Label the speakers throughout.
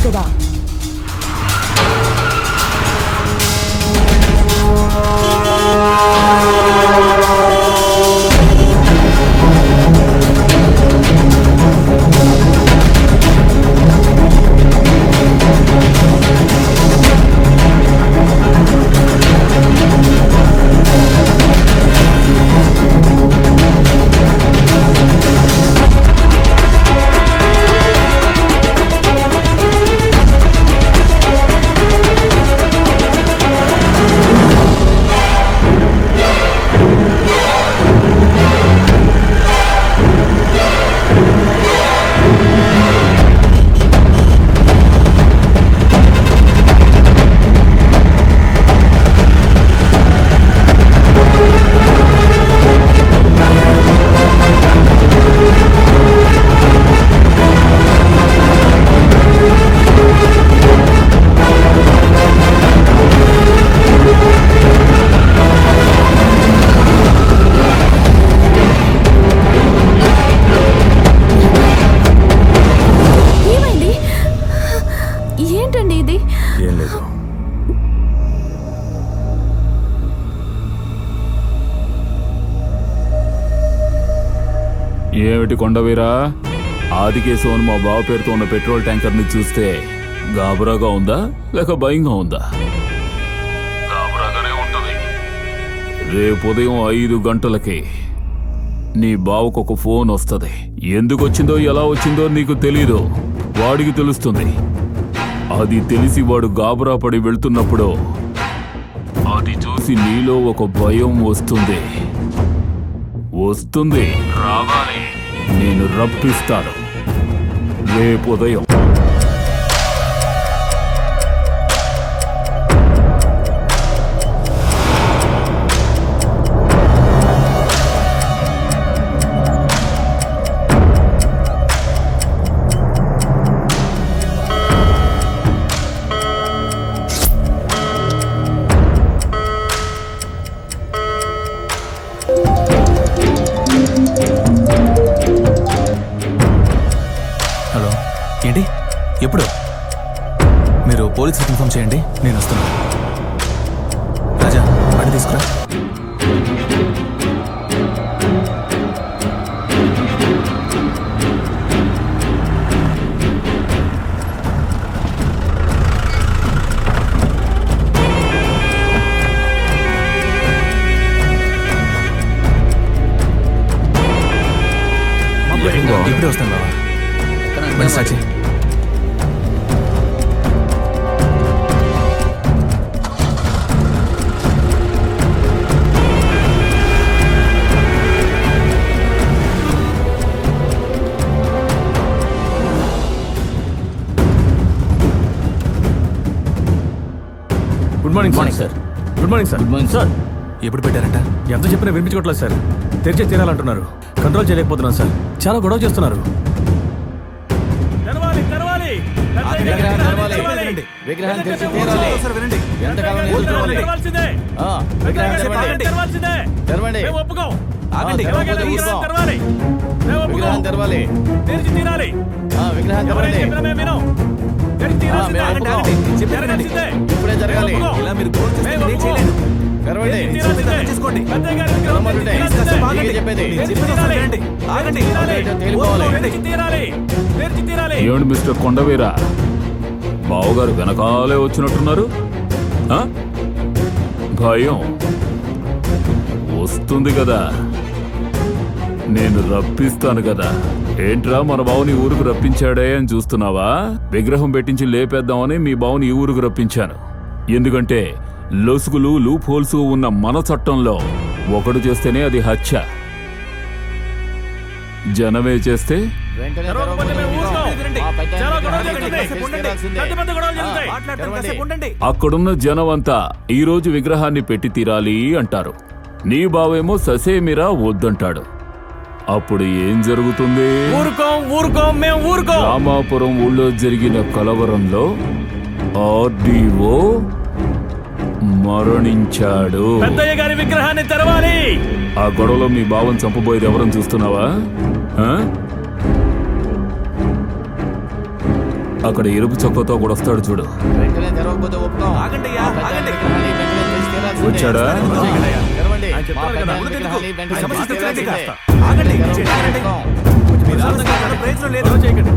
Speaker 1: అన్నారు కదా.
Speaker 2: ఏమిటి కొండవీరా, ఆదికేశవన్ మా బావ పేరుతో ఉన్న పెట్రోల్ ట్యాంకర్ని చూస్తే గాబరాగా ఉందా లేక భయంగా ఉందా? గాబరాగానే ఉంటుంది. రేపు ఉదయం 5 గంటలకి నీ బావకు ఒక ఫోన్ వస్తుంది. ఎందుకు వచ్చిందో ఎలా వచ్చిందో నీకు తెలీదు, వాడికి తెలుస్తుంది. అది తెలిసి వాడు గాబరా పడి వెళ్తున్నప్పుడు అది చూసి నీలో ఒక భయం వస్తుంది. రావాలి, నేను రప్పిస్తాను రేపు ఉదయం.
Speaker 3: ఏంటి? ఎప్పుడు? మీరు పోలీసులకు ఇన్ఫార్మ్ చేయండి, నేను వస్తున్నాను. రాజా, బండి తీసుకురా. ఇప్పుడే వస్తాను బాబా. బండి Sakshi.
Speaker 4: Good morning sir. Good morning sir.
Speaker 5: Good morning sir.
Speaker 3: ఎప్పుడు పెట్టారంట?
Speaker 4: ఎంత చెప్పినా వినిపించుకోవట్లేదు సార్. తెరిచే తీరాలంటున్నారు. కంట్రోల్ చేయలేకపోతున్నాను సార్. చాలా గొడవ చేస్తున్నారు.
Speaker 5: ఇప్పుడే జరగాలి.
Speaker 3: ఇలా మీరు గోల్ చేస్తే నేను చేయలేను. తీసుకోండి.
Speaker 2: ఏమిటి మిస్టర్ కొండవీరా, బావగారు వెనకాలే వచ్చినట్టున్నారు? భయం వస్తుంది కదా, నేను రప్పిస్తాను కదా. ఏంట్రా, మన బావుని ఊరుకు రప్పించాడే అని చూస్తున్నావా? విగ్రహం పెట్టించి లేపేద్దామని మీ బావుని ఈ ఊరుకు రప్పించాను. ఎందుకంటే లొసుగులు లూప్ హోల్స్ ఉన్న మన చట్టంలో ఒకడు చేస్తేనే అది హత్య, జనమే చేస్తే అక్కడున్న జనమంతా ఈరోజు విగ్రహాన్ని పెట్టి తీరాలి అంటారు. నీ బావేమో ససేమిరా వద్దంటాడు. అప్పుడు ఏం జరుగుతుంది? రామాపురం ఊళ్ళో జరిగిన కలవరంలో ఆర్డీఓ మరణించాడు.
Speaker 4: పెద్దయ్య గారి విగ్రహాన్ని తెరవాలి.
Speaker 2: ఆ గొడవలో మీ బావని చంపబోయేది ఎవరని చూస్తున్నావా? అక్కడ ఎరుపు చొక్కతో కూడా వస్తాడు చూడు.
Speaker 3: వెంటనే తెరవకపోతే ఒప్పుకోం.
Speaker 5: ఆగండి అయ్యా,
Speaker 3: మా పెద్ద
Speaker 5: ఆగండి.
Speaker 3: విగ్రహాన్ని వెంటనే తెరిచి తీరాల్సిందే.
Speaker 2: వచ్చాడా?
Speaker 3: తెరవండి.
Speaker 4: ఆయన చెప్తారు
Speaker 3: మా
Speaker 4: కదా,
Speaker 3: పెద్ద
Speaker 4: ముందుకు
Speaker 3: విగ్రహాన్ని
Speaker 4: ఎందుకు?
Speaker 3: వెంటనే
Speaker 4: సమస్య
Speaker 3: తెరిచి
Speaker 4: తీర్చండి
Speaker 3: తీరాల్సిందే.
Speaker 4: కాస్త.
Speaker 5: ఆగండి,
Speaker 3: తెరవండి,
Speaker 5: ఆగండి.
Speaker 3: ఒప్పుకోం.
Speaker 5: నిదానంగా ప్రయత్నం లేదు.
Speaker 4: గొడవ చేయకండి.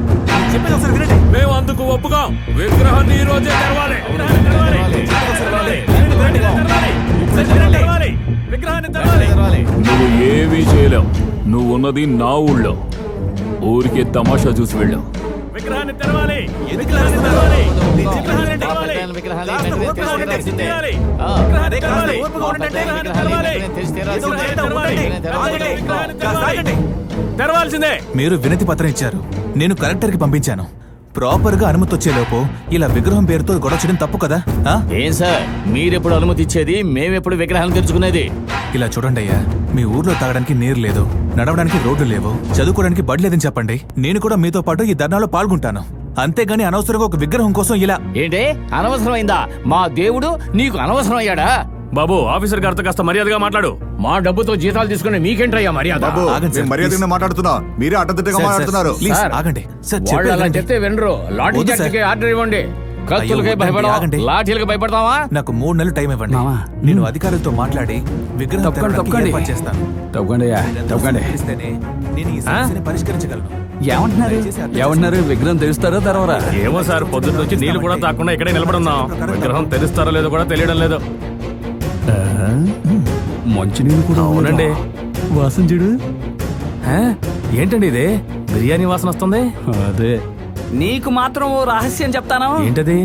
Speaker 5: చెప్పేది ఒకసారి వినండి.
Speaker 2: మేము అందుకు ఒప్పుకోం. విగ్రహాన్ని ఈ రోజే తెరవాలి.
Speaker 5: విగ్రహాన్ని తెరవాలి.
Speaker 3: తెరవాలి.
Speaker 2: నువ్వు ఏమీ చేయలేవు. నువ్వు ఉన్నది నా ఊళ్ళో. ఊరికే తమాషా చూసి వెళ్ళావు.
Speaker 5: విగ్రహాన్ని తెరవాలి. విగ్రహాన్ని తెరవాలి.
Speaker 3: ఒప్పుకోం.
Speaker 5: విగ్రహాన్ని
Speaker 3: మా
Speaker 5: తెరవాలి.
Speaker 3: పెద్ద విగ్రహాన్ని
Speaker 5: కాస్త
Speaker 3: వెంటనే
Speaker 5: ఓపిక
Speaker 3: తెరిచి
Speaker 5: ఉండండి,
Speaker 3: తీరాల్సిందే.
Speaker 5: తెరవాలి.
Speaker 3: ఆ.
Speaker 5: విగ్రహాన్ని
Speaker 3: కాస్త
Speaker 5: తెరవాలి.
Speaker 3: ఓపిక
Speaker 5: ఓపిక
Speaker 3: ఉండండి,
Speaker 5: ఉండండి,
Speaker 3: విగ్రహాన్ని
Speaker 5: తెరవాలి.
Speaker 3: వెంటనే తెరిచి
Speaker 5: ఏదో
Speaker 3: తీరాల్సిందే.
Speaker 5: ఒకటి ఉండండి.
Speaker 3: వెంటనే తెరవాలి.
Speaker 5: ఆగండి, విగ్రహాన్ని తెరవాలి. ఆగండి.
Speaker 4: తెరవాల్సిందే.
Speaker 1: మీరు వినతి పత్రం ఇచ్చారు, నేను కలెక్టర్కి పంపించాను. ప్రాపర్గా అనుమతి వచ్చేలోపు ఇలా విగ్రహం పేరుతో గొడవ చేయడం తప్పు కదా? ఆ?
Speaker 3: ఏం సార్, మీరెప్పుడు అనుమతి ఇచ్చేది, మేమెప్పుడు విగ్రహాన్ని తెరుచుకునేది?
Speaker 1: ఇలా చూడండి అయ్యా, మీ ఊర్లో తాగడానికి నీరు లేదు, నడవడానికి రోడ్లు లేవు, చదువుకోవడానికి బడి లేదని చెప్పండి. నేను కూడా మీతో పాటు ఈ ధర్నాలో పాల్గొంటాను. అంతేగాని అనవసరంగా ఒక విగ్రహం కోసం ఇలా
Speaker 3: ఏంటి అనవసరమైందా? మా దేవుడు నీకు అనవసరం అయ్యాడా?
Speaker 4: బాబు, ఆఫీసర్ గారితో కాస్త మర్యాదగా మాట్లాడు.
Speaker 3: మా డబ్బుతో జీతాలు తీసుకుని మీకేంటయ్యా మర్యాద?
Speaker 1: బాబు, ఆగండి సార్,
Speaker 6: మర్యాదగా మాట్లాడుతున్నా, మీరే అడ్డదిడ్డగా
Speaker 1: సార్,
Speaker 6: మాట్లాడుతున్నారు.
Speaker 1: ప్లీజ్
Speaker 3: సార్,
Speaker 1: ఆగండి సార్,
Speaker 3: వాళ్ళు
Speaker 1: చెప్పేది
Speaker 3: అలా
Speaker 1: వినండి.
Speaker 3: చెప్తే వినరు. లాఠీ
Speaker 1: వద్దు సార్.
Speaker 3: చార్జీకి ఆర్డర్ ఇవ్వండి. కత్తులకే
Speaker 1: వద్దండి,
Speaker 3: భయపడవా?
Speaker 1: ఆగండి.
Speaker 3: లాఠీలకు భయపడతావా?
Speaker 1: నాకు 3 నెలలు టైం ఇవ్వండి. నేను అధికారులతో మాట్లాడి విగ్రహం తేవడానికి ఏర్పాటు చేస్తాను. తెలిస్తేనే నేను ఈ సమస్యని పరిష్కరించగలను.
Speaker 7: ఏమంటున్నారు? విగ్రహం తెరుస్తారో తెరవరా?
Speaker 4: ఏమో సార్, పొద్దున్న నుంచి నీళ్లు కూడా తాకుండా ఇక్కడే నిలబడున్నాం. విగ్రహం తెరుస్తారో లేదో కూడా తెలియడం లేదు.
Speaker 7: మంచినీళ్ళు కూడా
Speaker 4: అవునండి.
Speaker 7: వాసన చూడు.
Speaker 4: ఆ? ఏంటండి ఇది? బిర్యానీ వాసన వస్తుంది.
Speaker 7: అదే నీకు మాత్రం ఓ రహస్యం చెప్తాను.
Speaker 4: ఏంటది?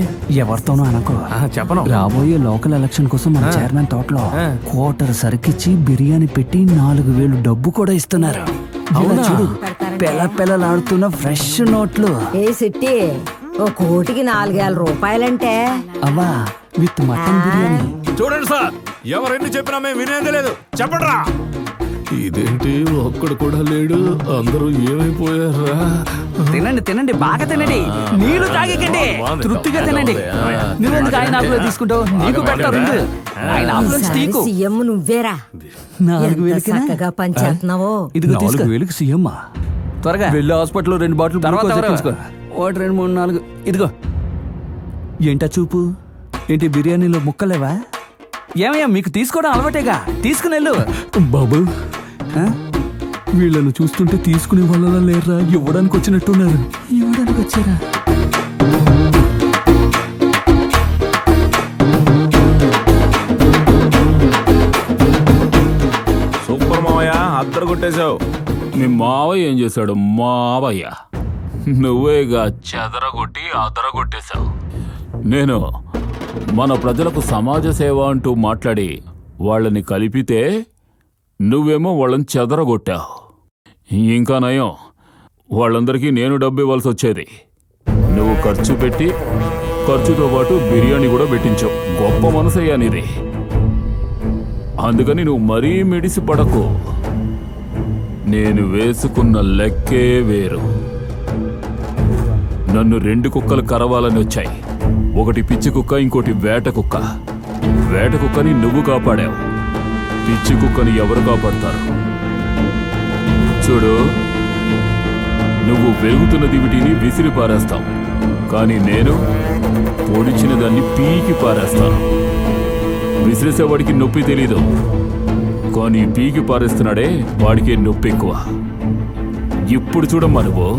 Speaker 7: ఎవరితోనూ అనుకో.
Speaker 4: చెప్పను.
Speaker 7: రాబోయే లోకల్ ఎలక్షన్ కోసం మన చైర్మన్ తోటలో క్వార్టర్ సరికిచ్చి బిర్యానీ పెట్టి 4,000 డబ్బు కూడా ఇస్తున్నారు. ఇలా
Speaker 4: అవునా?
Speaker 7: చూడు, పెళ్ళలాడుతున్న ఫ్రెష్ నోట్లు.
Speaker 8: ఏ సిట్టి ఓ కోటికి 4,000 రూపాయలంటే
Speaker 7: అవ్వా, విత్ మటన్ బిర్యానీ.
Speaker 2: చూడండి సార్, ఎవరెన్ని చెప్పినా మేము వినేది లేదు. చెప్పండి. ఇదేంటి, ఒక్కడు కూడా లేడు. అందరూ ఏమైపోయారా?
Speaker 7: తినండి తినండి, బాగా తినండి, నీళ్లు తాగకండి,
Speaker 4: బాగుంది.
Speaker 7: తృప్తిగా తినండి. నువ్వెందుకు ఆయన ఆకులో తీసుకుంటావు? నీకు పెట్టారు. ఆయన ఆకులోంచి
Speaker 8: ఈసారి
Speaker 7: తీకు.
Speaker 8: సీఎం నువ్వేరా?
Speaker 7: 4,000
Speaker 8: చక్కగా పనిచేస్తున్నావో.
Speaker 7: ఇదిగో తీసుకో.
Speaker 2: 4,000 సీఎం
Speaker 7: త్వరగా
Speaker 2: వెళ్ళి హాస్పిటల్లో 2 బాటిల్
Speaker 7: తర్వాత
Speaker 2: గ్లూకోజ్
Speaker 7: ఎవరు?
Speaker 2: ఎక్కించుకో.
Speaker 7: 1 2 3 4. ఇదిగో. ఏంటా చూపు? ఏంటి బిర్యానీలో ముక్కలేవా? ఏమయ్యా, మీకు తీసుకోవడం అలవాటేగా, తీసుకుని వెళ్ళు.
Speaker 2: బాబు,
Speaker 7: ఆ?
Speaker 2: వీళ్ళను చూస్తుంటే తీసుకునే వాళ్ళ లేరా, ఇవ్వడానికి వచ్చినట్టున్నారు.
Speaker 7: ఇవ్వడానికి వచ్చారా?
Speaker 5: సూపర్ మావయ్య, అద్దరు కొట్టేశావు.
Speaker 2: మీ మావయ్య ఏం చేశాడు? మావయ్య నువ్వేగా చెదరగొట్టి అదరగొట్టేశావు. నేను మన ప్రజలకు సమాజ సేవ అంటూ మాట్లాడి వాళ్ళని కలిపితే నువ్వేమో వాళ్ళని చెదరగొట్టావు. ఇంకా నయం, వాళ్ళందరికీ నేను డబ్బు ఇవ్వాల్సి వచ్చేది. నువ్వు ఖర్చు పెట్టి ఖర్చుతో పాటు బిర్యానీ కూడా పెట్టించావు. గొప్ప మనసయ్యా నీది. అందుకని నువ్వు మరీ మిడిసి పడకు. నేను వేసుకున్న లెక్కే వేరు. నన్ను 2 కుక్కలు కరవాలని వచ్చాయి. ఒకటి పిచ్చి కుక్క, ఇంకోటి వేట కుక్క. వేట కుక్కని నువ్వు కాపాడావు, పిచ్చి కుక్కని ఎవరు కాపాడతారు? చూడు, నువ్వు వెలుగుతున్న దివిటీని విసిరి పారేస్తావు, కానీ నేను పొడిచిన దాన్ని పీకి పారేస్తాను. విసిరేసేవాడికి నొప్పి తెలీదు, కానీ పీకి పారేస్తున్నాడే వాడికే నొప్పి ఎక్కువ. ఇప్పుడు చూడమ్మా నువ్వు.